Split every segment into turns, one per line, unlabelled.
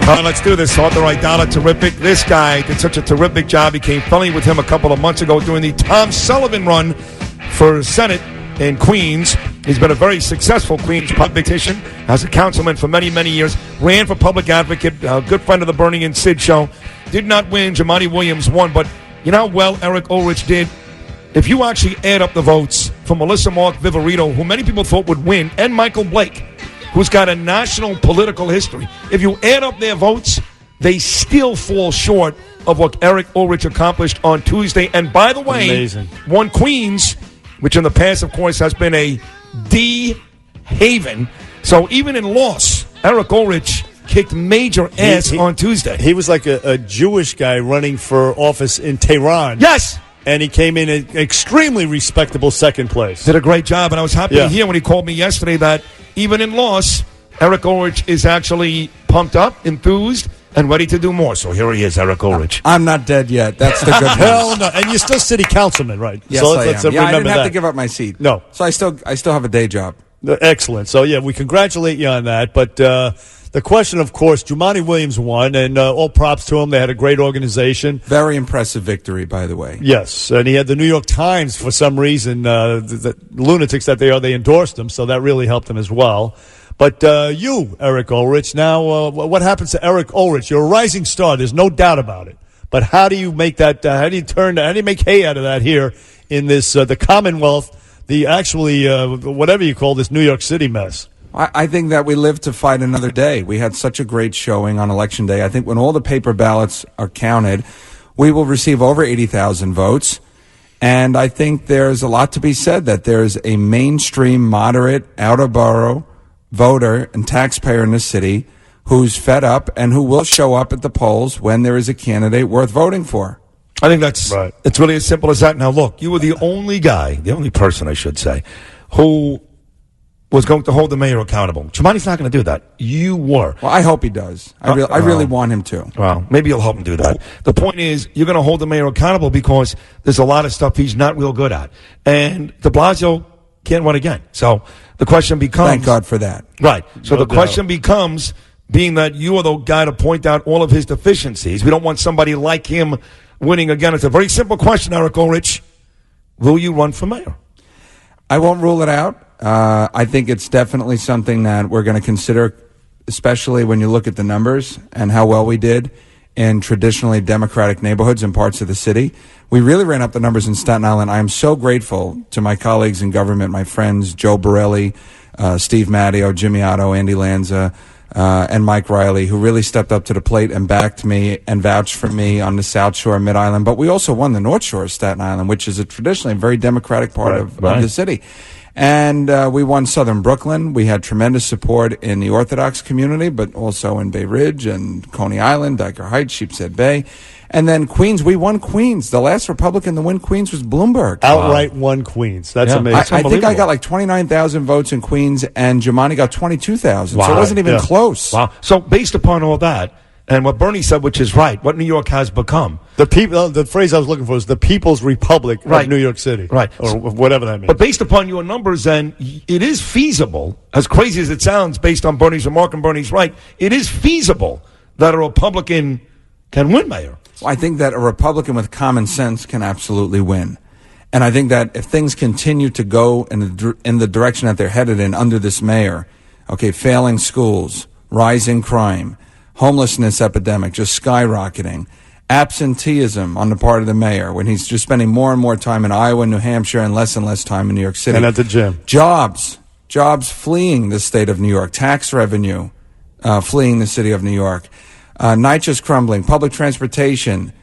Let's do this. Arthur Aidala, terrific. This guy did such a terrific job. He came friendly with him a couple of months ago during the Tom Sullivan run for Senate in Queens. He's been a very successful Queens politician, as a councilman for many, many years. Ran for public advocate, a good friend of the Bernie and Sid show. Did not win. Jumaane Williams won. But you know how well Eric Ulrich did? If you actually add up the votes for Melissa Mark Viverito, who many people thought would win, and Michael Blake, who's got a national political history, if you add up their votes, they still fall short of what Eric Ulrich accomplished on Tuesday. And by the way,
amazing.
Won Queens, which in the past, of course, has been a D haven. So even in loss, Eric Ulrich kicked major ass on Tuesday.
He was like a Jewish guy running for office in Tehran.
Yes.
And he came in an extremely respectable second place.
Did a great job. And I was happy to hear when he called me yesterday that even in loss, Eric Ulrich is actually pumped up, enthused, and ready to do more. So here he is, Eric Ulrich.
I'm not dead yet. That's the good news.
Hell no. And you're still city councilman, right?
Yes,
so
I am. I didn't have to give up my seat.
No.
So I still have a day job.
Excellent. So, yeah, we congratulate you on that. But the question, of course, Jumaane Williams won, and all props to him. They had a great organization.
Very impressive victory, by the way.
Yes, and he had the New York Times, for some reason, the lunatics that they are, they endorsed him, so that really helped him as well. But you, Eric Ulrich, now what happens to Eric Ulrich? You're a rising star. There's no doubt about it. But how do you make that? How do you make hay out of that here in this the Commonwealth, the actually whatever you call this New York City mess?
I think that we live to fight another day. We had such a great showing on Election Day. I think when all the paper ballots are counted, we will receive over 80,000 votes. And I think there's a lot to be said that there's a mainstream, moderate, out-of-borough voter and taxpayer in the city who's fed up and who will show up at the polls when there is a candidate worth voting for.
I think that's right. It's really as simple as that. Now, look, you were the only guy, the only person, I should say, who was going to hold the mayor accountable. Jumaane's not going to do that. You were.
Well, I hope he does. I really want him to.
Well, maybe you'll help him do that. The point is, you're going to hold the mayor accountable because there's a lot of stuff he's not real good at. And de Blasio can't run again. So the question becomes...
Thank God for that.
Right. So the question becomes, being that you are the guy to point out all of his deficiencies, we don't want somebody like him winning again. It's a very simple question, Eric Ulrich. Will you run for mayor?
I won't rule it out. I think it's definitely something that we're going to consider, especially when you look at the numbers and how well we did in traditionally Democratic neighborhoods and parts of the city. We really ran up the numbers in Staten Island. I am so grateful to my colleagues in government, my friends, Joe Borelli, Steve Matteo, Jimmy Otto, Andy Lanza, and Mike Riley, who really stepped up to the plate and backed me and vouched for me on the South Shore, Mid-Island. But we also won the North Shore of Staten Island, which is a traditionally very Democratic part of the city. And we won Southern Brooklyn. We had tremendous support in the Orthodox community, but also in Bay Ridge and Coney Island, Dyker Heights, Sheepshead Bay. And then Queens, we won Queens. The last Republican to win Queens was Bloomberg.
Outright won Queens. That's amazing.
I think I got like 29,000 votes in Queens, and Jumaane got 22,000. So it wasn't even close.
Wow. So based upon all that, and what Bernie said, which is right, what New York has become.
The phrase I was looking for is the People's Republic of New York City.
Right.
Or whatever that means.
But based upon your numbers, then, it is feasible, as crazy as it sounds based on Bernie's remark, and Bernie's right, it is feasible that a Republican can win mayor.
Well, I think that a Republican with common sense can absolutely win. And I think that if things continue to go in the direction that they're headed in under this mayor, failing schools, rising crime, homelessness epidemic just skyrocketing, absenteeism on the part of the mayor when he's just spending more and more time in Iowa and New Hampshire and less time in New York City.
And at the gym.
Jobs fleeing the state of New York, tax revenue fleeing the city of New York, NYCHA's crumbling, public transportation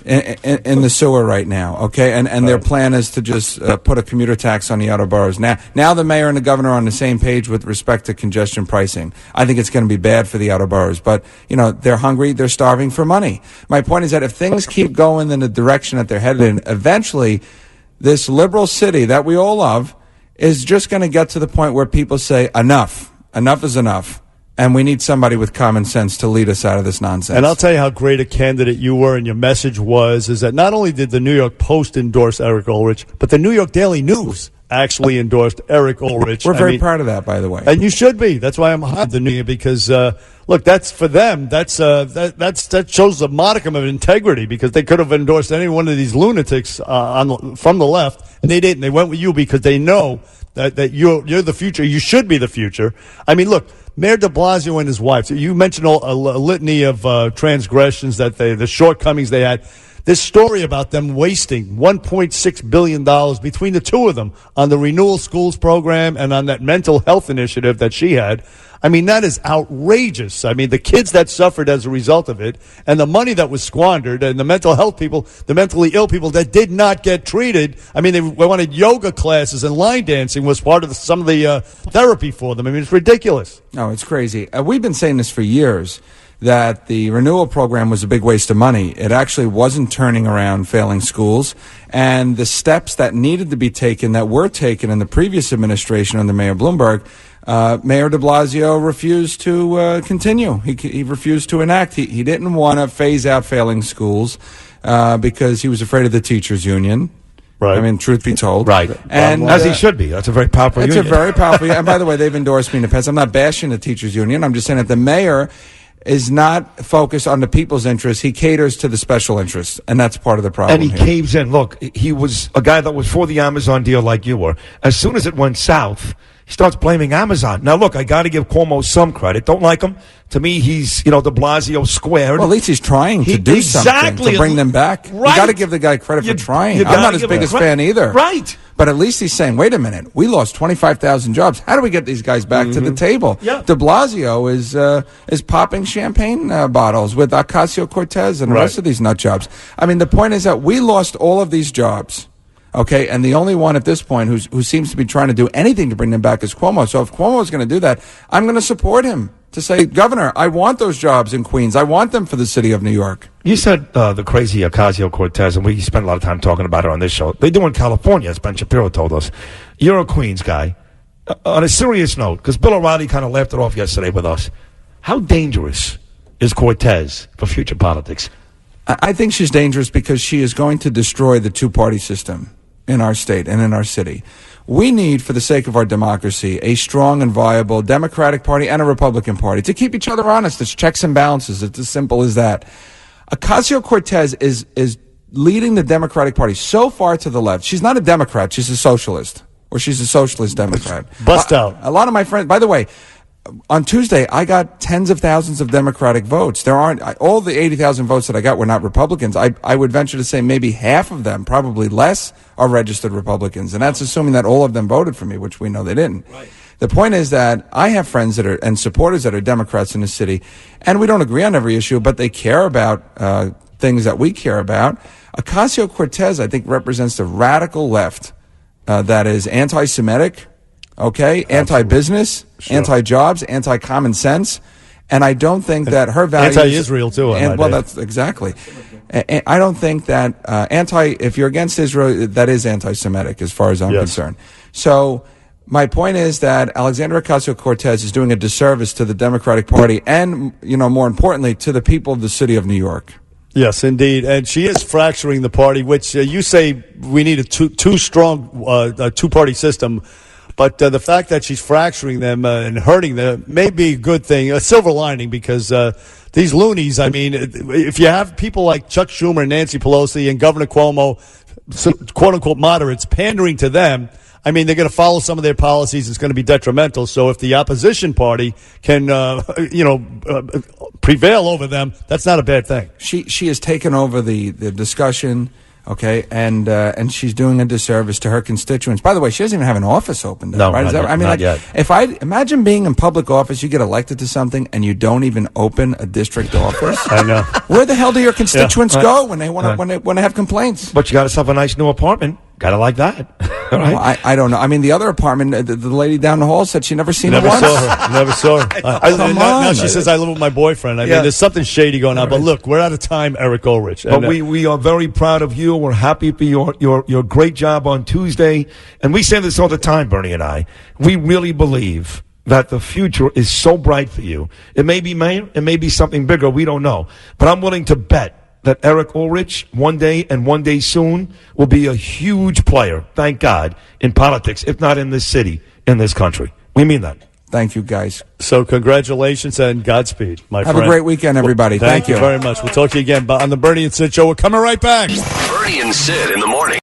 in the sewer right now, and their plan is to just put a commuter tax on the outer boroughs. Now the mayor and the governor are on the same page with respect to congestion pricing. I think it's going to be bad for the outer boroughs, but they're hungry, they're starving for money. My point is that if things keep going in the direction that they're headed in, eventually this liberal city that we all love is just going to get to the point where people say enough is enough. And we need somebody with common sense to lead us out of this nonsense.
And I'll tell you how great a candidate you were and your message was, is that not only did the New York Post endorse Eric Ulrich, but the New York Daily News actually endorsed Eric Ulrich.
We're very proud of that, by the way.
And you should be. That's why I'm high on the new year, because look, that's for them. That shows a modicum of integrity, because they could have endorsed any one of these lunatics from the left, and they didn't. They went with you because they know that you're the future. You should be the future. I mean, look, Mayor de Blasio and his wife. You mentioned a litany of transgressions, the shortcomings they had. This story about them wasting $1.6 billion between the two of them on the Renewal Schools program and on that mental health initiative that she had. I mean, that is outrageous. I mean, the kids that suffered as a result of it, and the money that was squandered, and the mental health people, the mentally ill people that did not get treated. I mean, they wanted yoga classes, and line dancing was part of some of the therapy for them. I mean, it's ridiculous.
No, it's crazy. We've been saying this for years, that the renewal program was a big waste of money. It actually wasn't turning around failing schools, and the steps that needed to be taken, that were taken in the previous administration under Mayor Bloomberg, Mayor de Blasio refused to continue. He refused to enact. He didn't want to phase out failing schools because he was afraid of the teachers' union.
Right.
I mean, truth be told.
Right.
And
as he should be. That's a very powerful union.
It's a very powerful union. And by the way, they've endorsed me in the past. I'm not bashing the teachers' union. I'm just saying that the mayor is not focused on the people's interests. He caters to the special interests, and that's part of the problem.
And he caves in. Look, he was a guy that was for the Amazon deal like you were. As soon as it went south, he starts blaming Amazon. Now, look, I got to give Cuomo some credit. Don't like him. To me, he's, de Blasio squared.
Well, at least he's trying to do something to bring them back. Right. You got to give the guy credit for trying. I'm not his biggest fan either.
Right.
But at least he's saying, wait a minute, we lost 25,000 jobs. How do we get these guys back to the table?
Yeah.
De Blasio is popping champagne bottles with Ocasio-Cortez and the rest of these nut jobs. I mean, the point is that we lost all of these jobs. Okay, and the only one at this point who seems to be trying to do anything to bring them back is Cuomo. So if Cuomo is going to do that, I'm going to support him to say, Governor, I want those jobs in Queens. I want them for the city of New York.
You said the crazy Ocasio-Cortez, and we spent a lot of time talking about her on this show. They do in California, as Ben Shapiro told us. You're a Queens guy. On a serious note, because Bill O'Reilly kind of laughed it off yesterday with us, how dangerous is Cortez for future politics?
I think she's dangerous because she is going to destroy the two-party system in our state and in our city. We need, for the sake of our democracy, a strong and viable Democratic Party and a Republican Party to keep each other honest. It's checks and balances. It's as simple as that. Ocasio-Cortez is leading the Democratic Party so far to the left. She's not a Democrat. She's a socialist, or she's a socialist Democrat.
Bust out.
A lot of my friends, by the way, on Tuesday, I got tens of thousands of Democratic votes. There aren't all the 80,000 votes that I got were not Republicans. I would venture to say maybe half of them, probably less, are registered Republicans, and that's assuming that all of them voted for me, which we know they didn't. Right. The point is that I have friends that are and supporters that are Democrats in the city, and we don't agree on every issue, but they care about things that we care about. Ocasio-Cortez, I think, represents the radical left that is anti-Semitic. Okay, anti-business, anti-jobs, anti-common sense, and I don't think that her values
anti-Israel too.
That's exactly. I don't think that if you're against Israel, that is anti-Semitic as far as I'm concerned. So my point is that Alexandria Ocasio-Cortez is doing a disservice to the Democratic Party, and more importantly, to the people of the city of New York.
Yes, indeed, and she is fracturing the party, which you say we need a too strong two-party system. But the fact that she's fracturing them and hurting them may be a good thing, a silver lining, because these loonies, I mean, if you have people like Chuck Schumer and Nancy Pelosi and Governor Cuomo, quote-unquote moderates, pandering to them, I mean, they're going to follow some of their policies. It's going to be detrimental. So if the opposition party can, prevail over them, that's not a bad thing.
She has taken over the discussion. Okay, and she's doing a disservice to her constituents. By the way, she doesn't even have an office open.
No,
right?
Not yet.
If I imagine being in public office, you get elected to something, and you don't even open a district office.
I know.
Where the hell do your constituents go when they want when they have complaints?
But you got yourself a nice new apartment. Gotta like that. Right?
Well, I don't know. I mean, the other apartment, the lady down the hall said she never seen her once.
Never saw her. Now she says I live with my boyfriend. I mean, there's something shady going on. But look, we're out of time, Eric Ulrich.
But we are very proud of you. We're happy for your great job on Tuesday. And we say this all the time, Bernie and I. We really believe that the future is so bright for you. It may be mayor, it may be something bigger, we don't know. But I'm willing to bet that Eric Ulrich one day soon will be a huge player, thank God, in politics, if not in this city, in this country. We mean that.
Thank you, guys.
So congratulations and Godspeed, my friend.
Have a great weekend, everybody.
Thank you very much. We'll talk to you again on the Bernie and Sid Show. We're coming right back.
Bernie and Sid in the morning.